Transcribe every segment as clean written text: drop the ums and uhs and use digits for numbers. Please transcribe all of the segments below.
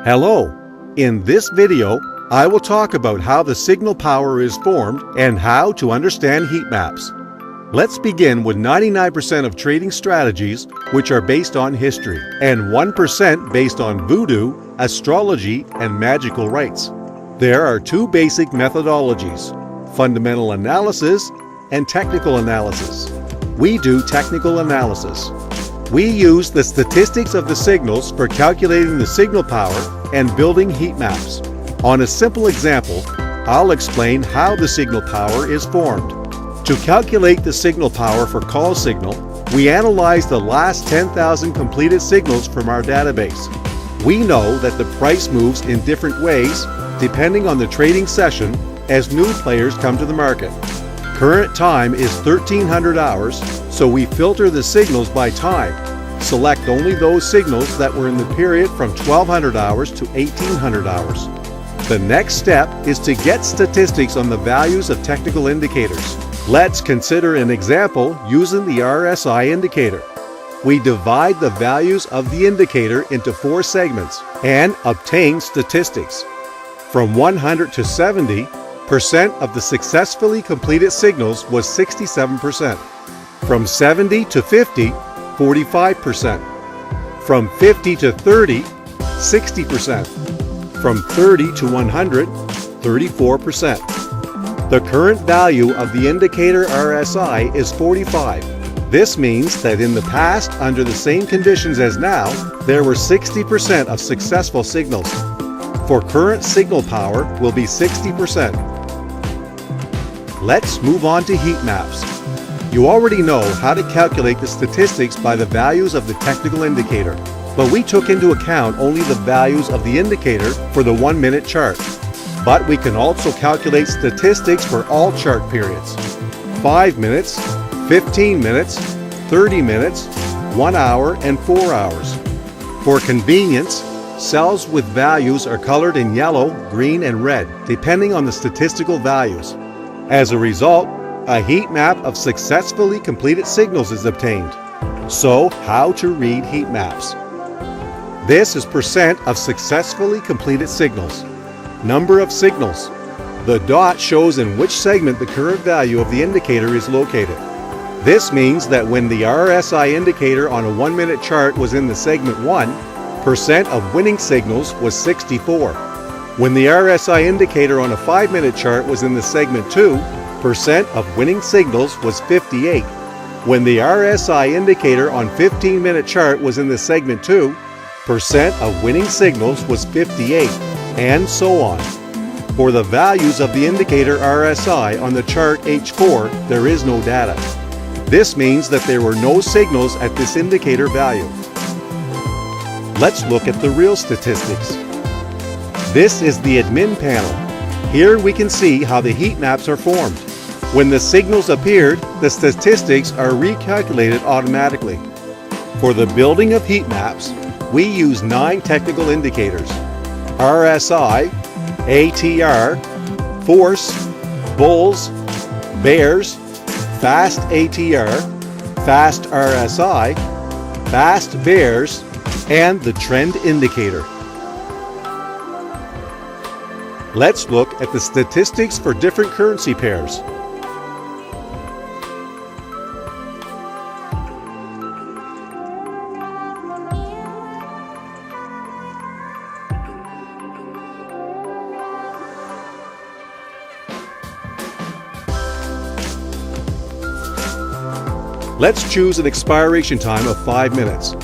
Hello! In this video, I will talk about how the signal power is formed and how to understand heat maps. Let's begin with 99% of trading strategies which are based on history and 1% based on voodoo, astrology, and magical rites. There are two basic methodologies: fundamental analysis and technical analysis. We do technical analysis. We use the statistics of the signals for calculating the signal power and building heat maps. On a simple example, I'll explain how the signal power is formed. To calculate the signal power for call signal, we analyze the last 10,000 completed signals from our database. We know that the price moves in different ways depending on the trading session as new players come to the market. Current time is 1300 hours, so we filter the signals by time. Select only those signals that were in the period from 1200 hours to 1800 hours. The next step is to get statistics on the values of technical indicators. Let's consider an example using the RSI indicator. We divide the values of the indicator into 4 segments and obtain statistics. From 100 to 70% of the successfully completed signals was 67%. From 70 to 50, 45%. From 50 to 30, 60%. From 30 to 100, 34%. The current value of the indicator RSI is 45. This means that in the past, under the same conditions as now, there were 60% of successful signals. For current signal power will be 60%. Let's move on to heat maps. You already know how to calculate the statistics by the values of the technical indicator, but we took into account only the values of the indicator for the 1-minute chart. But we can also calculate statistics for all chart periods: 5 minutes, 15 minutes, 30 minutes, 1 hour, and 4 hours. For convenience, cells with values are colored in yellow, green, and red, depending on the statistical values. As a result, a heat map of successfully completed signals is obtained. So, how to read heat maps? This is percent of successfully completed signals. Number of signals. The dot shows in which segment the current value of the indicator is located. This means that when the RSI indicator on a 1-minute chart was in the segment 1, percent of winning signals was 64. When the RSI indicator on a 5-minute chart was in the segment 2, percent of winning signals was 58. When the RSI indicator on 15-minute chart was in the segment 2, percent of winning signals was 58, and so on. For the values of the indicator RSI on the chart H4, there is no data. This means that there were no signals at this indicator value. Let's look at the real statistics. This is the admin panel. Here we can see how the heat maps are formed. When the signals appeared, the statistics are recalculated automatically. For the building of heat maps, we use 9 technical indicators: RSI, ATR, force, bulls, bears, fast ATR, fast RSI, fast bears, and the trend indicator. Let's look at the statistics for different currency pairs. Let's choose an expiration time of 5 minutes.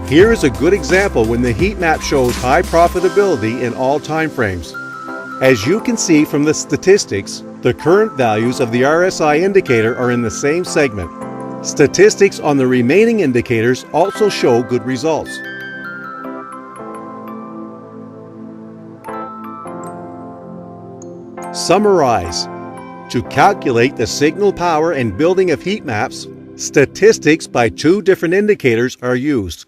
Here is a good example when the heat map shows high profitability in all time frames. As you can see from the statistics, the current values of the RSI indicator are in the same segment. Statistics on the remaining indicators also show good results. Summarize. To calculate the signal power and building of heat maps, statistics by 2 different indicators are used.